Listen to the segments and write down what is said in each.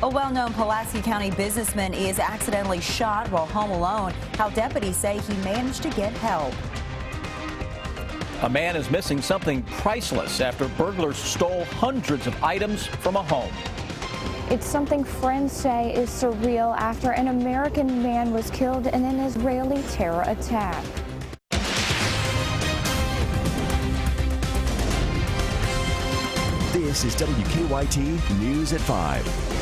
A well-known Pulaski County businessman is accidentally shot while home alone. How deputies say he managed to get help. A man is missing something priceless after burglars stole hundreds of items from a home. It's something friends say is surreal after an American man was killed in an Israeli terror attack. This is WKYT News at 5.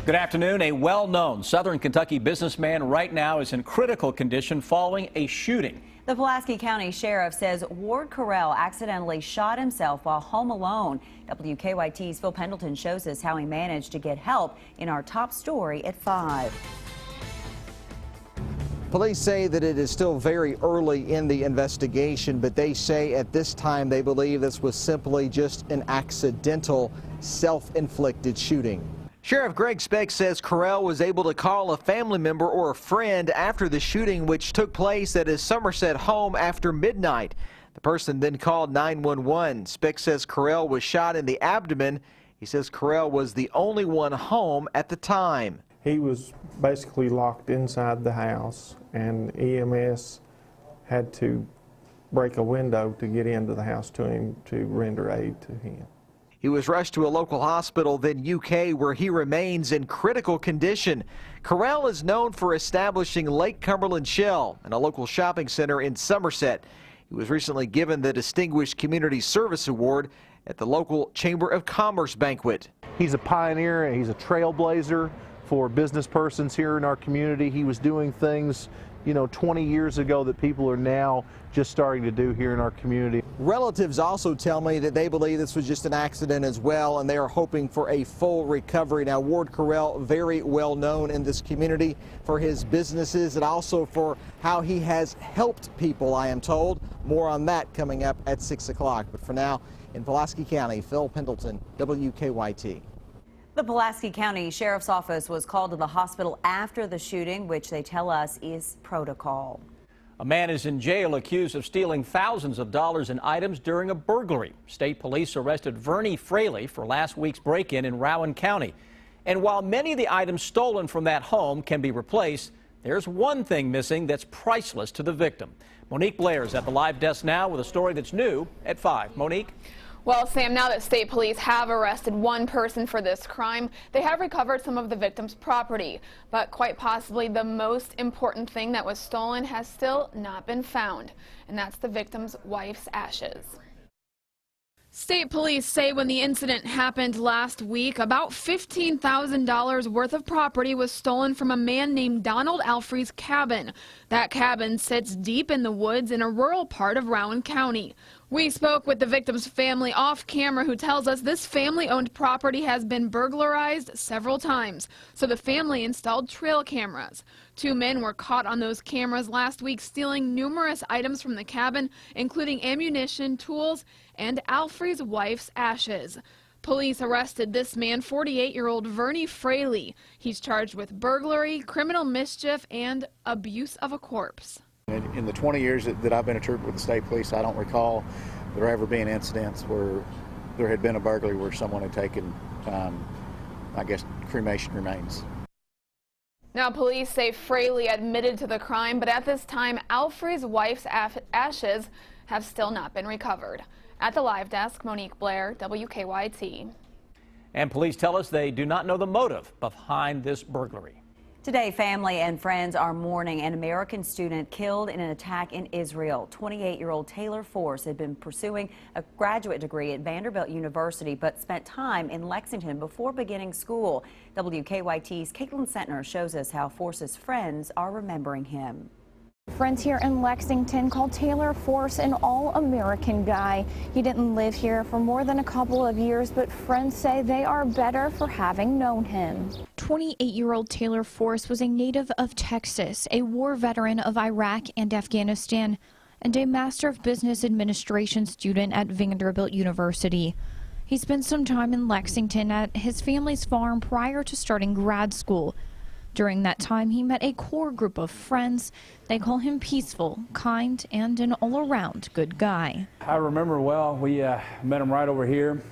Good afternoon. A well-known Southern Kentucky businessman right now is in critical condition following a shooting. The Pulaski County Sheriff says Ward Carell accidentally shot himself while home alone. WKYT's Phil Pendleton shows us how he managed to get help in our top story at 5. Police say that it is still very early in the investigation, but they say at this time they believe this was simply just an accidental, self-inflicted shooting. Sheriff Greg Speck says Carell was able to call a family member or a friend after the shooting, which took place at his Somerset home after midnight. The person then called 911. Speck says Carell was shot in the abdomen. He says Carell was the only one home at the time. He was basically locked inside the house, and EMS had to break a window to get into the house to him to render aid to him. He was rushed to a local hospital, then UK, where he remains in critical condition. Carell is known for establishing Lake Cumberland Shell and a local shopping center in Somerset. He was recently given the Distinguished Community Service Award at the local Chamber of Commerce banquet. He's a pioneer, he's a trailblazer for business persons here in our community. He was doing things, 20 years ago that people are now just starting to do here in our community. Relatives also tell me that they believe this was just an accident as well, and they are hoping for a full recovery. Now, Ward Carell, very well known in this community for his businesses and also for how he has helped people, I am told. More on that coming up at 6 o'clock. But for now, in Pulaski County, Phil Pendleton, WKYT. The Pulaski County Sheriff's Office was called to the hospital after the shooting, which they tell us is protocol. A man is in jail accused of stealing thousands of dollars in items during a burglary. State police arrested Vernie Fraley for last week's break-in in Rowan County. And while many of the items stolen from that home can be replaced, there's one thing missing that's priceless to the victim. Monique Blair is at the live desk now with a story that's new at 5. Monique? Well, Sam, now that state police have arrested one person for this crime, they have recovered some of the victim's property. But quite possibly the most important thing that was stolen has still not been found, and that's the victim's wife's ashes. State police say when the incident happened last week, about $15,000 worth of property was stolen from a man named Donald Alfrey's cabin. That cabin sits deep in the woods in a rural part of Rowan County. We spoke with the victim's family off camera, who tells us this family-owned property has been burglarized several times, so the family installed trail cameras. 2 men were caught on those cameras last week stealing numerous items from the cabin, including ammunition, tools, and Alfrey's wife's ashes. Police arrested this man, 48-year-old Vernie Fraley. He's charged with burglary, criminal mischief, and abuse of a corpse. In the 20 years that I've been a trooper with the state police, I don't recall there ever being incidents where there had been a burglary where someone had taken, cremation remains. Now, police say Fraley admitted to the crime, but at this time, Alfrey's wife's ashes have still not been recovered. At the live desk, Monique Blair, WKYT. And police tell us they do not know the motive behind this burglary. Today, family and friends are mourning an American student killed in an attack in Israel. 28-year-old Taylor Force had been pursuing a graduate degree at Vanderbilt University, but spent time in Lexington before beginning school. WKYT's Caitlin Sentner shows us how Force's friends are remembering him. Friends here in Lexington call Taylor Force an all-American guy. He didn't live here for more than a couple of years, but friends say they are better for having known him. 28-year-old Taylor Force was a native of Texas, a war veteran of Iraq and Afghanistan, and a Master of Business Administration student at Vanderbilt University. He spent some time in Lexington at his family's farm prior to starting grad school. During that time, he met a core group of friends. They call him peaceful, kind, and an all-around good guy. I remember well. We met him right over here.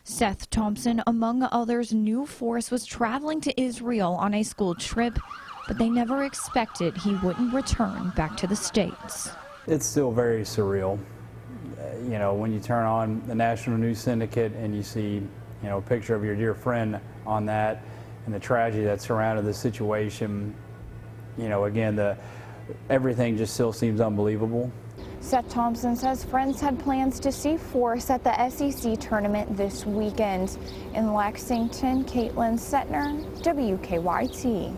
Seth Thompson, among others, knew Forrest was traveling to Israel on a school trip, but they never expected he wouldn't return back to the States. It's still very surreal. You know, when you turn on the national news syndicate and you see, you know, a picture of your dear friend on that and the tragedy that surrounded the situation, you know, again, everything just still seems unbelievable. Seth Thompson says friends had plans to see Forrest at the SEC tournament this weekend. In Lexington, Caitlin Setner, WKYT.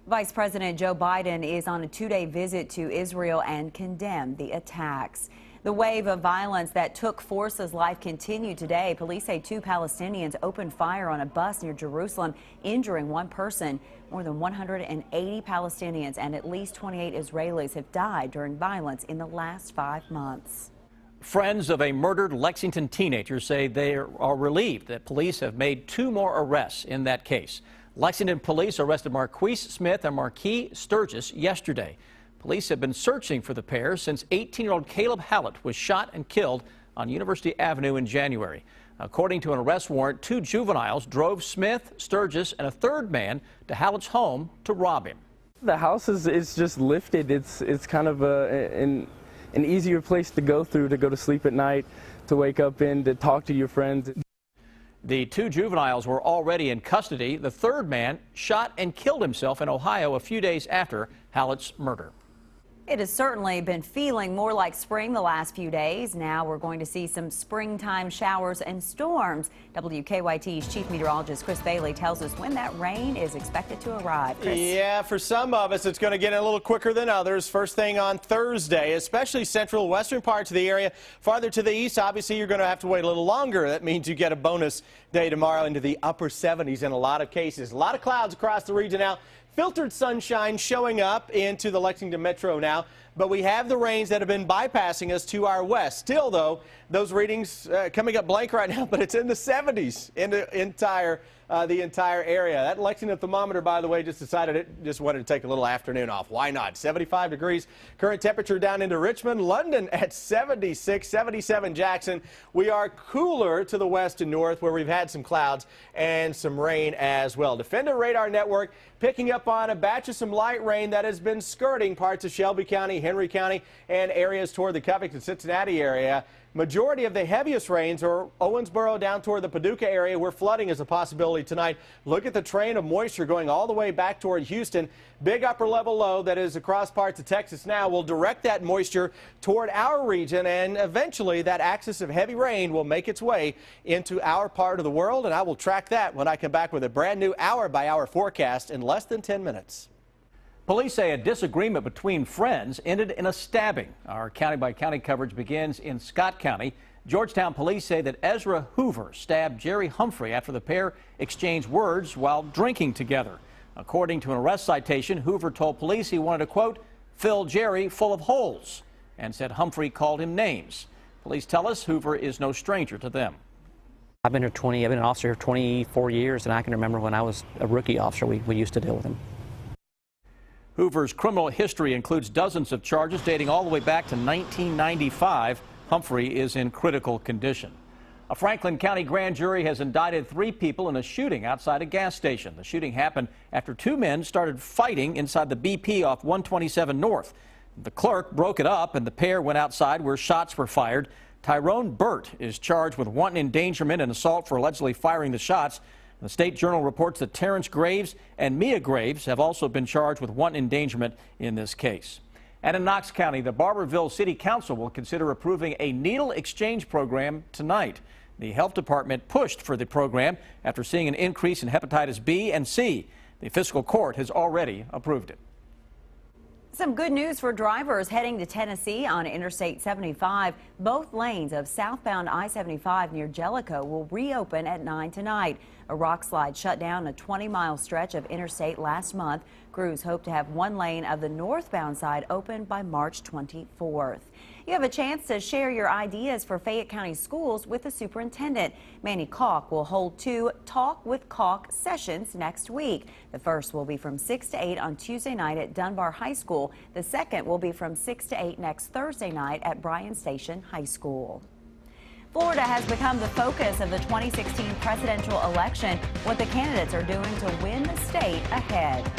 Vice President Joe Biden is on a two-day visit to Israel and condemned the attacks. The wave of violence that took Forrest's life continued today. Police say 2 Palestinians opened fire on a bus near Jerusalem, injuring 1 person. More than 180 Palestinians and at least 28 Israelis have died during violence in the last 5 months. Friends of a murdered Lexington teenager say they are relieved that police have made 2 more arrests in that case. Lexington police arrested Marquise Smith and Marquis Sturgis yesterday. Police have been searching for the pair since 18-year-old Caleb Hallett was shot and killed on University Avenue in January. According to an arrest warrant, 2 juveniles drove Smith, Sturgis, and a 3rd man to Hallett's home to rob him. The house is just lifted. It's kind of an easier place to go through, to go to sleep at night, to wake up in, to talk to your friends. The 2 juveniles were already in custody. The 3rd man shot and killed himself in Ohio a few days after Hallett's murder. It has certainly been feeling more like spring the last few days. Now we're going to see some springtime showers and storms. WKYT's chief meteorologist Chris Bailey tells us when that rain is expected to arrive. Chris? Yeah, for some of us, it's going to get a little quicker than others. First thing on Thursday, especially central western parts of the area. Farther to the east, obviously, you're going to have to wait a little longer. That means you get a bonus day tomorrow into the upper 70s in a lot of cases. A lot of clouds across the region now. Filtered sunshine showing up into the Lexington metro now, but we have the rains that have been bypassing us to our west. Still, though, those readings coming up blank right now, but it's in the 70s in the entire area. That Lexington thermometer, by the way, just decided it just wanted to take a little afternoon off. Why not? 75 degrees. Current temperature down into Richmond. London at 76, 77 Jackson. We are cooler to the west and north where we've had some clouds and some rain as well. Defender Radar Network picking up on a batch of some light rain that has been skirting parts of Shelby County, Henry County, and areas toward the Covington, Cincinnati area. Majority of the heaviest rains are Owensboro down toward the Paducah area, where flooding is a possibility tonight. Look at the train of moisture going all the way back toward Houston. Big upper level low that is across parts of Texas now will direct that moisture toward our region, and eventually that axis of heavy rain will make its way into our part of the world, and I will track that when I come back with a brand new hour-by-hour forecast in less than 10 minutes. Police say a disagreement between friends ended in a stabbing. Our county-by-county coverage begins in Scott County. Georgetown police say that Ezra Hoover stabbed Jerry Humphrey after the pair exchanged words while drinking together. According to an arrest citation, Hoover told police he wanted to, quote, fill Jerry full of holes, and said Humphrey called him names. Police tell us Hoover is no stranger to them. I've been an officer here 24 years, and I can remember when I was a rookie officer, we used to deal with him. Hoover's criminal history includes dozens of charges dating all the way back to 1995. Humphrey is in critical condition. A Franklin County grand jury has indicted 3 people in a shooting outside a gas station. The shooting happened after 2 men started fighting inside the BP off 127 North. The clerk broke it up and the pair went outside where shots were fired. Tyrone Burt is charged with wanton endangerment and assault for allegedly firing the shots. The State Journal reports that Terrence Graves and Mia Graves have also been charged with wanton endangerment in this case. And in Knox County, the Barberville City Council will consider approving a needle exchange program tonight. The health department pushed for the program after seeing an increase in hepatitis B and C. The fiscal court has already approved it. Some good news for drivers heading to Tennessee on Interstate 75. Both lanes of southbound I-75 near Jellicoe will reopen at 9 tonight. A rock slide shut down a 20-mile stretch of interstate last month. Crews hope to have 1 lane of the northbound side open by March 24th. You have a chance to share your ideas for Fayette County schools with the superintendent. Manny Calk will hold 2 Talk with Calk sessions next week. The first will be from 6 to 8 on Tuesday night at Dunbar High School. The second will be from 6 to 8 next Thursday night at Bryan Station High School. Florida has become the focus of the 2016 presidential election. What the candidates are doing to win the state ahead.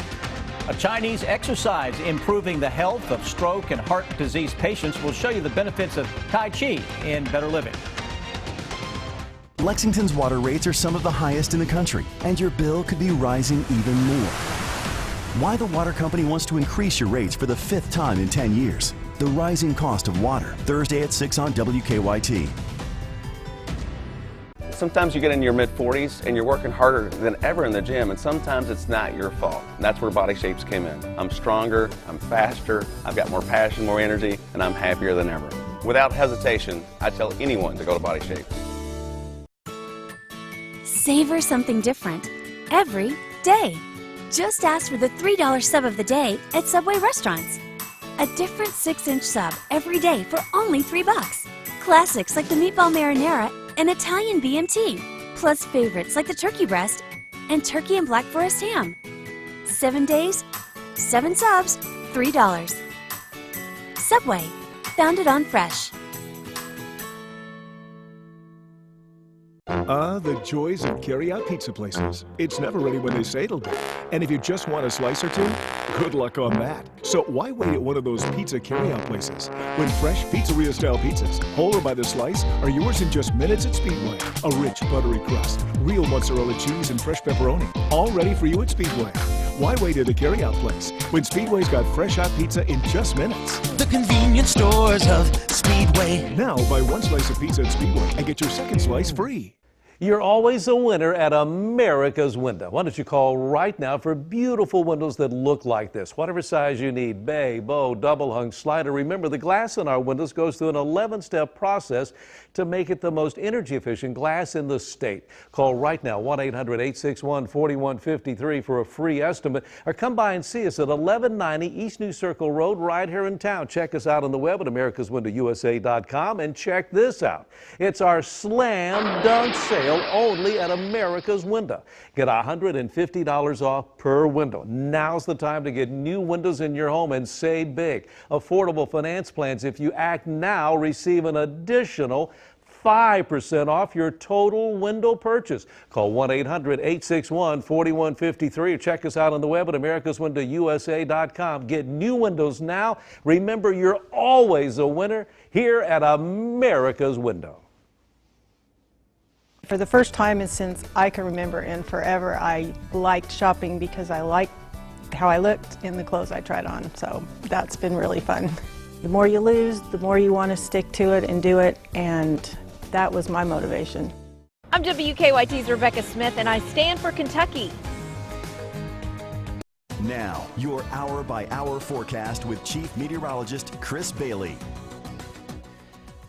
A Chinese exercise improving the health of stroke and heart disease patients. Will show you the benefits of Tai Chi in better living. Lexington's water rates are some of the highest in the country, and your bill could be rising even more. Why the water company wants to increase your rates for the 5th time in 10 years. The rising cost of water, Thursday at 6 on WKYT. Sometimes you get in your mid-40s and you're working harder than ever in the gym, and sometimes it's not your fault. And that's where Body Shapes came in. I'm stronger, I'm faster, I've got more passion, more energy, and I'm happier than ever. Without hesitation, I tell anyone to go to Body Shapes. Savor something different every day. Just ask for the $3 sub of the day at Subway restaurants. A different 6-inch sub every day for only $3. Classics like the meatball marinara and Italian BMT, plus favorites like the turkey breast and turkey and black forest ham. 7 days, 7 subs, $3. Subway, founded on fresh. The joys of carry-out pizza places. It's never ready when they say it'll be. And if you just want a slice or two, good luck on that. So why wait at one of those pizza carry-out places when fresh pizzeria-style pizzas, whole or by the slice, are yours in just minutes at Speedway? A rich, buttery crust, real mozzarella cheese, and fresh pepperoni, all ready for you at Speedway. Why wait at a carry-out place when Speedway's got fresh hot pizza in just minutes? The convenience stores of Speedway. Now buy one slice of pizza at Speedway and get your second slice free. You're always a winner at America's Window. Why don't you call right now for beautiful windows that look like this? Whatever size you need, bay, bow, double hung, slider. Remember, the glass in our windows goes through an 11-step process to make it the most energy efficient glass in the state. Call right now, 1-800-861-4153 for a free estimate, or come by and see us at 1190 East New Circle Road right here in town. Check us out on the web at americaswindowusa.com, and check this out. It's our slam dunk sale only at America's Window. Get $150 off per window. Now's the time to get new windows in your home and save big. Affordable finance plans. If you act now, receive an additional 5% off your total window purchase. Call 1-800-861-4153 or check us out on the web at americaswindowusa.com. Get new windows now. Remember, you're always a winner here at America's Window. For the first time since I can remember and forever, I liked shopping because I liked how I looked in the clothes I tried on. So that's been really fun. The more you lose, the more you want to stick to it and do it, and that was my motivation. I'm WKYT's Rebecca Smith, and I stand for Kentucky. Now, your hour-by-hour forecast with Chief Meteorologist Chris Bailey.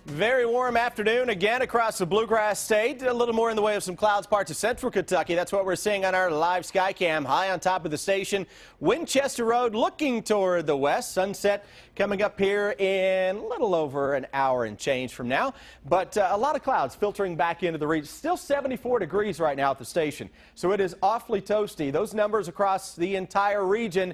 Very warm afternoon again across the Bluegrass State. A little more in the way of some clouds, parts of central Kentucky. That's what we're seeing on our live sky cam. High on top of the station, Winchester Road looking toward the west. Sunset coming up here in a little over an hour and change from now. But a lot of clouds filtering back into the region. Still 74 degrees right now at the station. So it is awfully toasty. Those numbers across the entire region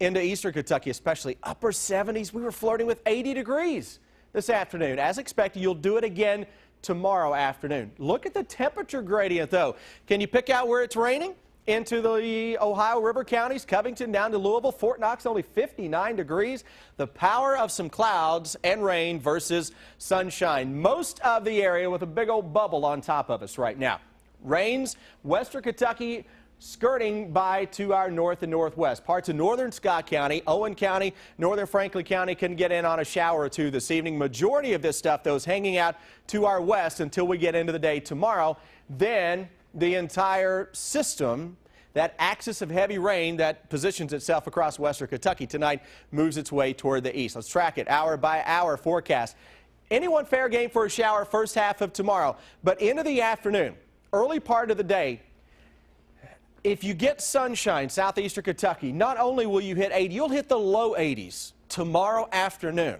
into eastern Kentucky, especially upper 70s. We were flirting with 80 degrees. This afternoon. As expected, you'll do it again tomorrow afternoon. Look at the temperature gradient, though. Can you pick out where it's raining? Into the Ohio River counties, Covington down to Louisville, Fort Knox only 59 degrees. The power of some clouds and rain versus sunshine. Most of the area with a big old bubble on top of us right now. Rains, western Kentucky, skirting by to our north and northwest. Parts of northern Scott County, Owen County, northern Franklin County can get in on a shower or two this evening. Majority of this stuff, though, is hanging out to our west until we get into the day tomorrow. Then the entire system, that axis of heavy rain that positions itself across western Kentucky tonight, moves its way toward the east. Let's track it hour by hour forecast. Anyone fair game for a shower first half of tomorrow, but into the afternoon, early part of the day, if you get sunshine, southeastern Kentucky, not only will you hit 80, you'll hit the low 80s tomorrow afternoon.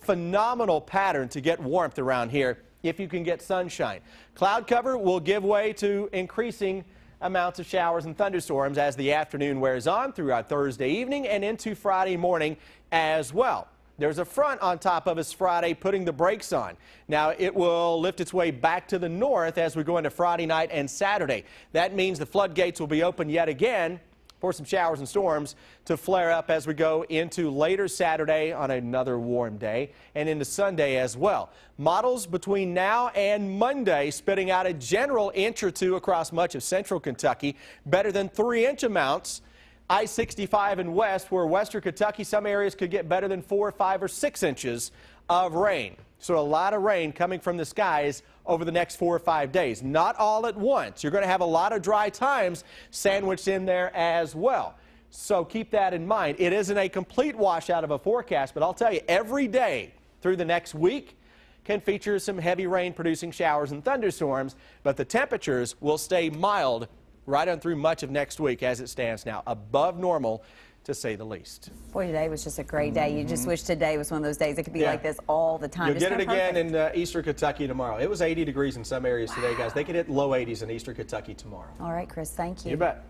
Phenomenal pattern to get warmth around here if you can get sunshine. Cloud cover will give way to increasing amounts of showers and thunderstorms as the afternoon wears on throughout Thursday evening and into Friday morning as well. there's a front on top of us Friday putting the brakes on. Now, it will lift its way back to the north as we go into Friday night and Saturday. That means the floodgates will be open yet again for some showers and storms to flare up as we go into later Saturday on another warm day and into Sunday as well. Models between now and Monday spitting out a general inch or two across much of central Kentucky, better than 3-inch amounts. I-65 and west, where western Kentucky, some areas could get better than 4, 5, or 6 inches of rain. So a lot of rain coming from the skies over the next 4 or 5 days. Not all at once. You're going to have a lot of dry times sandwiched in there as well. So keep that in mind. It isn't a complete washout of a forecast, but I'll tell you, every day through the next week can feature some heavy rain producing showers and thunderstorms, but the temperatures will stay mild right on through much of next week as it stands now, above normal to say the least. Boy, today was just a great day. You just wish today was one of those days it could be like this all the time. You'll get it again in eastern Kentucky tomorrow. It was 80 degrees in some areas today, guys. They could hit low 80s in eastern Kentucky tomorrow. All right, Chris, thank you. You bet.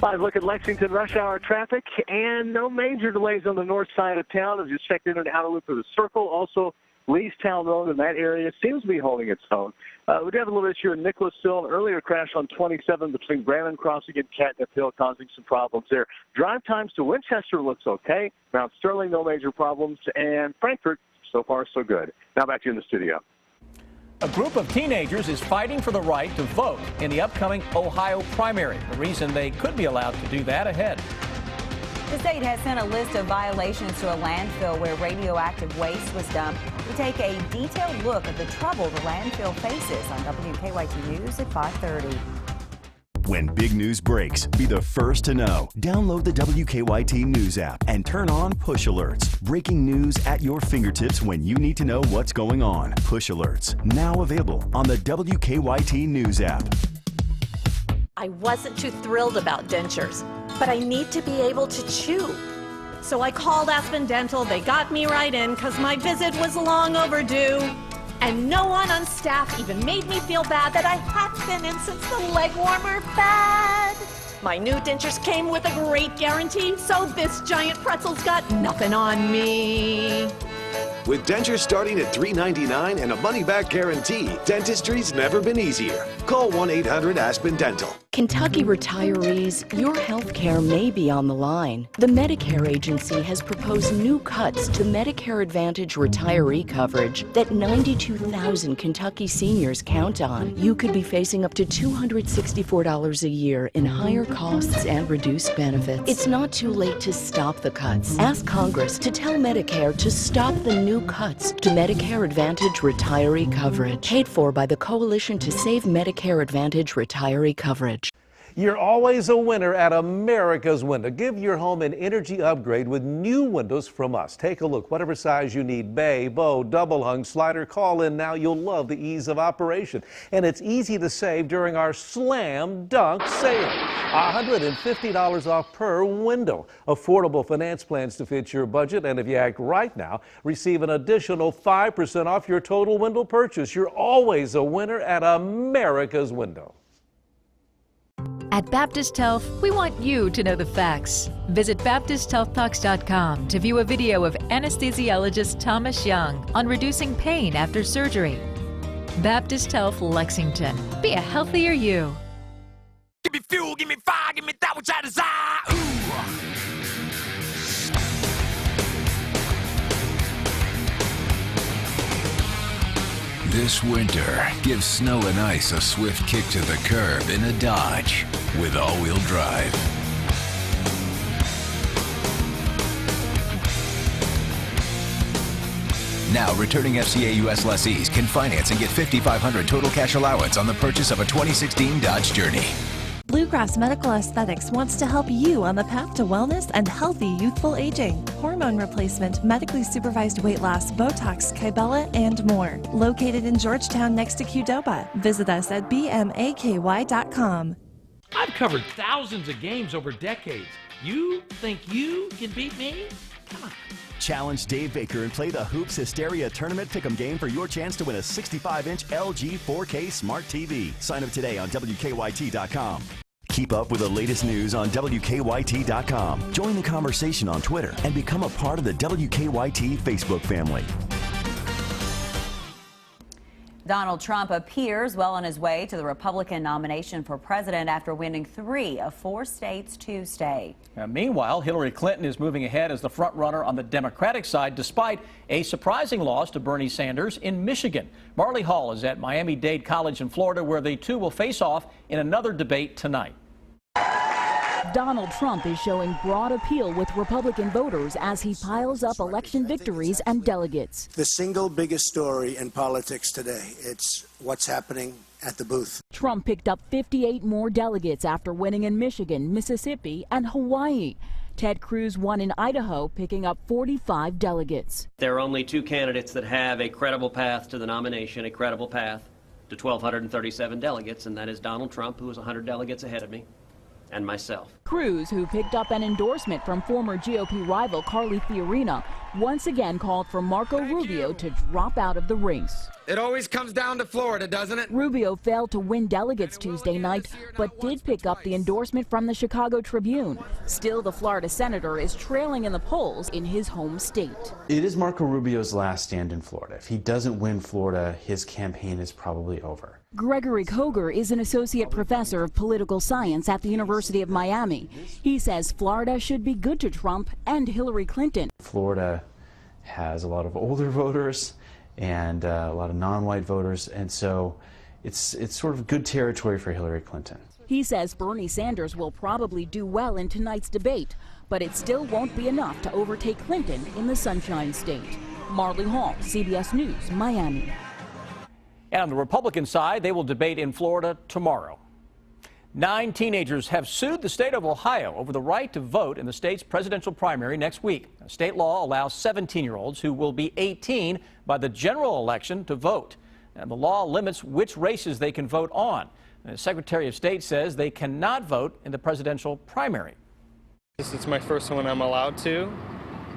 Live look at Lexington rush hour traffic, and no major delays on the north side of town. I've just checked in an outer loop of the Circle. Also, Leestown Road in that area seems to be holding its own. We do have a little issue in Nicholasville, an earlier crash on 27 between Brandon Crossing and Catnip Hill, causing some problems there. Drive times to Winchester looks okay. Mount Sterling, no major problems. And Frankfort, so far, so good. Now back to you in the studio. A group of teenagers is fighting for the right to vote in the upcoming Ohio primary. The reason they could be allowed to do that ahead. The state has sent a list of violations to a landfill where radioactive waste was dumped. We take a detailed look at the trouble the landfill faces on WKYT News at 5:30. When big news breaks, be the first to know. Download the WKYT News app and turn on push alerts. Breaking news at your fingertips when you need to know what's going on. Push alerts, now available on the WKYT News app. I wasn't too thrilled about dentures, but I need to be able to chew. So I called Aspen Dental. They got me right in because my visit was long overdue. And no one on staff even made me feel bad that I hadn't been in since the leg warmer fad. My new dentures came with a great guarantee, so this giant pretzel's got nothing on me. With dentures starting at $3.99 and a money-back guarantee, dentistry's never been easier. Call 1-800-ASPEN-DENTAL. Kentucky retirees, your health care may be on the line. The Medicare agency has proposed new cuts to Medicare Advantage retiree coverage that 92,000 Kentucky seniors count on. You could be facing up to $264 a year in higher costs and reduced benefits. It's not too late to stop the cuts. Ask Congress to tell Medicare to stop the new cuts to Medicare Advantage retiree coverage. Paid for by the Coalition to Save Medicare Advantage retiree coverage. You're always a winner at America's Window. Give your home an energy upgrade with new windows from us. Take a look. Whatever size you need, bay, bow, double hung, slider, call in now. You'll love the ease of operation. And it's easy to save during our slam dunk sale. $150 off per window. Affordable finance plans to fit your budget. And if you act right now, receive an additional 5% off your total window purchase. You're always a winner at America's Window. At Baptist Health, we want you to know the facts. Visit BaptistHealthTalks.com to view a video of anesthesiologist Thomas Young on reducing pain after surgery. Baptist Health Lexington. Be a healthier you. Give me fuel, give me fire, give me that which I desire. This winter, give snow and ice a swift kick to the curb in a Dodge with all-wheel drive. Now, returning FCA U.S. lessees can finance and get $5,500 total cash allowance on the purchase of a 2016 Dodge Journey. Bluegrass Medical Aesthetics wants to help you on the path to wellness and healthy youthful aging. Hormone replacement, medically supervised weight loss, Botox, Kybella, and more. Located in Georgetown next to Qdoba. Visit us at bmaky.com. I've covered thousands of games over decades. You think you can beat me? Come on. Challenge Dave Baker and play the Hoops Hysteria Tournament Pick'em game for your chance to win a 65-inch LG 4K Smart TV. Sign up today on WKYT.com. Keep up with the latest news on WKYT.com. Join the conversation on Twitter and become a part of the WKYT Facebook family. Donald Trump appears well on his way to the Republican nomination for president after winning 3 of 4 states Tuesday. Now, meanwhile, Hillary Clinton is moving ahead as the frontrunner on the Democratic side despite a surprising loss to Bernie Sanders in Michigan. Marley Hall is at Miami-Dade College in Florida, where the two will face off in another debate tonight. Donald Trump is showing broad appeal with Republican voters as he piles up election victories and delegates. The single biggest story in politics today, it's what's happening at the booth. Trump picked up 58 more delegates after winning in Michigan, Mississippi, and Hawaii. Ted Cruz won in Idaho, picking up 45 delegates. There are only 2 candidates that have a credible path to the nomination, a credible path to 1,237 delegates, and that is Donald Trump, who is 100 delegates ahead of me, and myself. Cruz, who picked up an endorsement from former GOP rival Carly Fiorina, once again called for Marco Rubio to drop out of the race. It always comes down to Florida, doesn't it? Rubio failed to win delegates Tuesday night, but did pick up the endorsement from the Chicago Tribune. Still, the Florida senator is trailing in the polls in his home state. It is Marco Rubio's last stand in Florida. If he doesn't win Florida, his campaign is probably over. Gregory Koger is an associate professor of political science at the University of Miami. He says Florida should be good to Trump and Hillary Clinton. Florida has a lot of older voters and a lot of non-white voters, and so it's sort of good territory for Hillary Clinton. He says Bernie Sanders will probably do well in tonight's debate, but it still won't be enough to overtake Clinton in the Sunshine State. Marley Hall, CBS News, Miami. And on the Republican side, they will debate in Florida tomorrow. 9 teenagers have sued the state of Ohio over the right to vote in the state's presidential primary next week. State law allows 17-year-olds who will be 18 by the general election to vote. And the law limits which races they can vote on. And the Secretary of State says they cannot vote in the presidential primary. It's my first one I'm allowed to,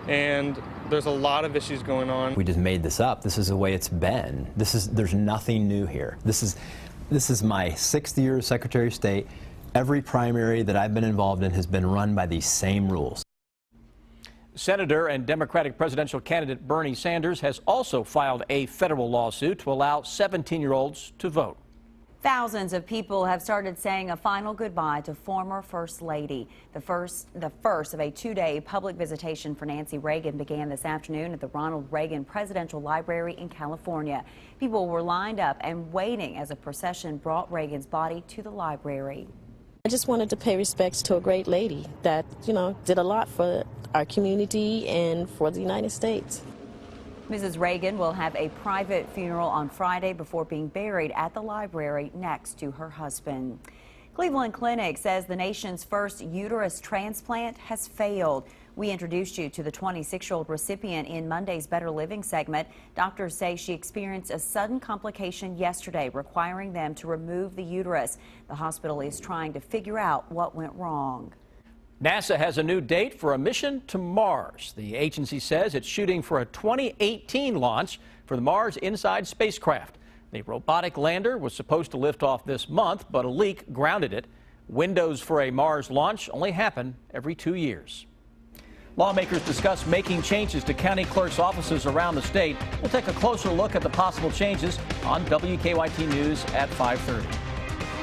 and there's a lot of issues going on. We just made this up. This is the way it's been. There's nothing new here. This is my 6th year as Secretary of State. Every primary that I've been involved in has been run by these same rules. Senator and Democratic presidential candidate Bernie Sanders has also filed a federal lawsuit to allow 17-year-olds to vote. Thousands of people have started saying a final goodbye to former First Lady. The first of a 2-day public visitation for Nancy Reagan began this afternoon at the Ronald Reagan Presidential Library in California. People were lined up and waiting as a procession brought Reagan's body to the library. I just wanted to pay respects to a great lady that, did a lot for our community and for the United States. Mrs. Reagan will have a private funeral on Friday before being buried at the library next to her husband. Cleveland Clinic says the nation's first uterus transplant has failed. We introduced you to the 26-year-old recipient in Monday's Better Living segment. Doctors say she experienced a sudden complication yesterday, requiring them to remove the uterus. The hospital is trying to figure out what went wrong. NASA has a new date for a mission to Mars. The agency says it's shooting for a 2018 launch for the Mars Inside spacecraft. The robotic lander was supposed to lift off this month, but a leak grounded it. Windows for a Mars launch only happen every 2 years. Lawmakers discuss making changes to county clerks' offices around the state. We'll take a closer look at the possible changes on WKYT News at 5:30.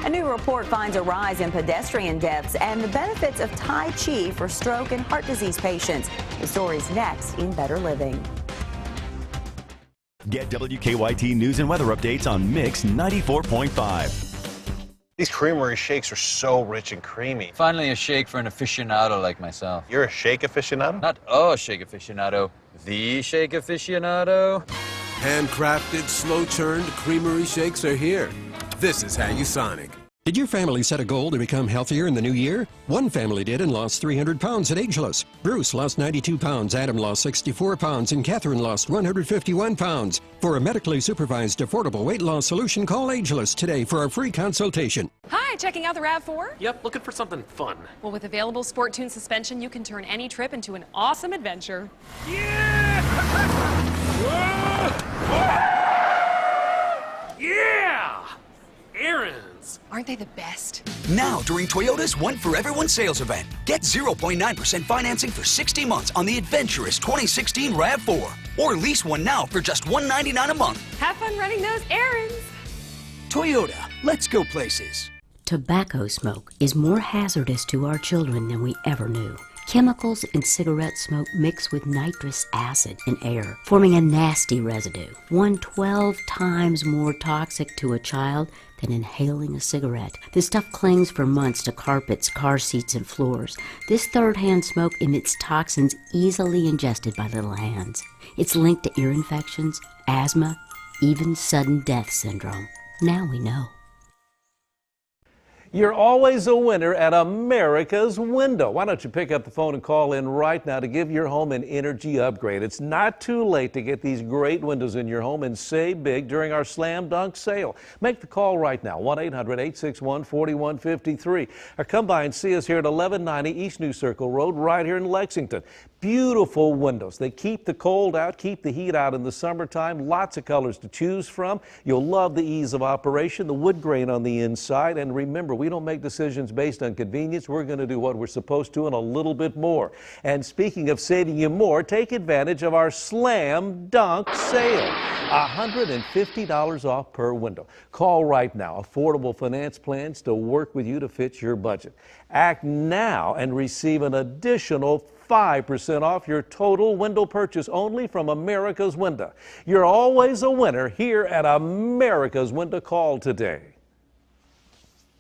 A new report finds a rise in pedestrian deaths and the benefits of Tai Chi for stroke and heart disease patients. The story's next in Better Living. Get WKYT news and weather updates on Mix 94.5. These creamery shakes are so rich and creamy. Finally a shake for an aficionado like myself. You're a shake aficionado? Not a shake aficionado, the shake aficionado. Handcrafted, slow-churned creamery shakes are here. This is Hagisonic. Did your family set a goal to become healthier in the new year? One family did and lost 300 pounds at Ageless. Bruce lost 92 pounds, Adam lost 64 pounds, and Catherine lost 151 pounds. For a medically supervised, affordable weight loss solution, call Ageless today for a free consultation. Hi, checking out the RAV4? Yep, looking for something fun. Well, with available Sport Tune suspension, you can turn any trip into an awesome adventure. Yeah! Yeah! Aaron, Airlines. Aren't they the best? Now, during Toyota's One for Everyone sales event, get 0.9% financing for 60 months on the adventurous 2016 RAV4. Or lease one now for just $199 a month. Have fun running those errands. Toyota, let's go places. Tobacco smoke is more hazardous to our children than we ever knew. Chemicals in cigarette smoke mix with nitrous acid in air, forming a nasty residue, 12 times more toxic to a child than inhaling a cigarette. This stuff clings for months to carpets, car seats, and floors. This third-hand smoke emits toxins easily ingested by little hands. It's linked to ear infections, asthma, even sudden death syndrome. Now we know. You're always a winner at America's Window. Why don't you pick up the phone and call in right now to give your home an energy upgrade? It's not too late to get these great windows in your home and save big during our Slam Dunk sale. Make the call right now, 1-800-861-4153. Or come by and see us here at 1190 East New Circle Road right here in Lexington. Beautiful windows. They keep the cold out, keep the heat out in the summertime. Lots of colors to choose from. You'll love the ease of operation, the wood grain on the inside. And remember, we don't make decisions based on convenience. We're going to do what we're supposed to and a little bit more. And speaking of saving you more, take advantage of our Slam Dunk sale. $150 off per window. Call right now. Affordable finance plans to work with you to fit your budget. Act now and receive an additional 5% off your total window purchase only from America's Window. You're always a winner here at America's Window. Call today.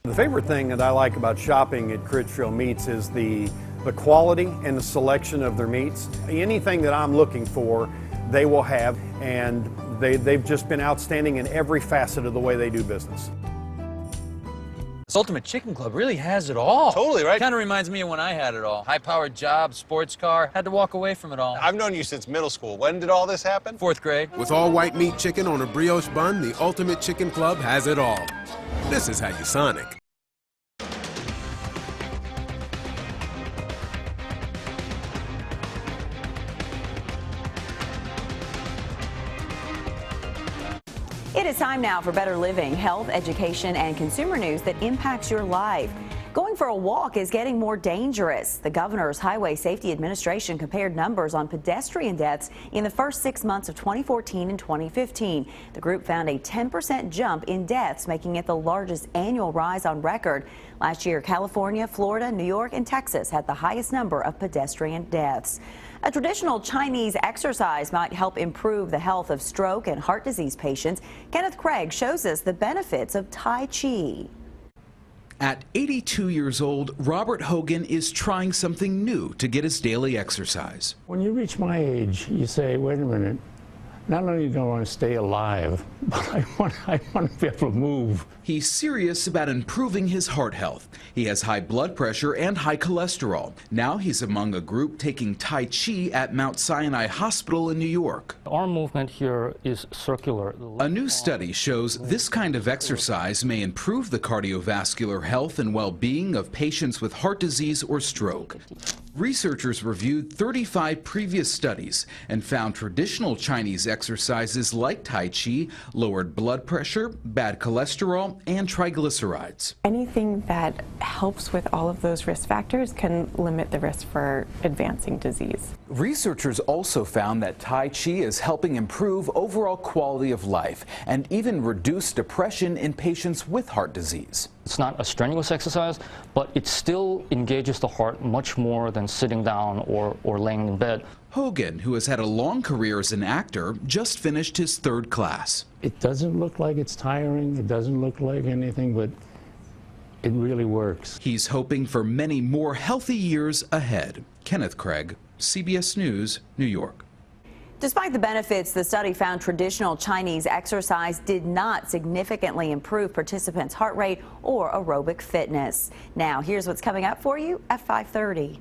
The favorite thing that I like about shopping at Critchfield Meats is the quality and the selection of their meats. Anything that I'm looking for, they will have, and they've just been outstanding in every facet of the way they do business. This Ultimate Chicken Club really has it all. Totally, right? Kind of reminds me of when I had it all. High-powered job, sports car, had to walk away from it all. I've known you since middle school. When did all this happen? 4th grade. With all white meat chicken on a brioche bun, the Ultimate Chicken Club has it all. This is how you Sonic. It is time now for Better Living, health, education, and consumer news that impacts your life. Going for a walk is getting more dangerous. The Governor's Highway Safety Administration compared numbers on pedestrian deaths in the first 6 months of 2014 and 2015. The group found a 10% jump in deaths, making it the largest annual rise on record. Last year, California, Florida, New York, and Texas had the highest number of pedestrian deaths. A traditional Chinese exercise might help improve the health of stroke and heart disease patients. Kenneth Craig shows us the benefits of Tai Chi. At 82 years old, Robert Hogan is trying something new to get his daily exercise. When you reach my age, you say, wait a minute, not only do I want to stay alive, but I want to be able to move. He's serious about improving his heart health. He has high blood pressure and high cholesterol. Now he's among a group taking Tai Chi at Mount Sinai Hospital in New York. Our movement here is circular. A new study shows this kind of exercise may improve the cardiovascular health and well-being of patients with heart disease or stroke. Researchers reviewed 35 previous studies and found traditional Chinese exercises like Tai Chi lowered blood pressure, bad cholesterol, and triglycerides. Anything that helps with all of those risk factors can limit the risk for advancing disease. Researchers also found that Tai Chi is helping improve overall quality of life and even reduce depression in patients with heart disease. It's not a strenuous exercise, but it still engages the heart much more than sitting down or laying in bed. Hogan, who has had a long career as an actor, just finished his 3rd class. It doesn't look like it's tiring, it doesn't look like anything, but it really works. He's hoping for many more healthy years ahead. Kenneth Craig, CBS News, New York. Despite the benefits, the study found traditional Chinese exercise did not significantly improve participants' heart rate or aerobic fitness. Now, here's what's coming up for you at 5:30.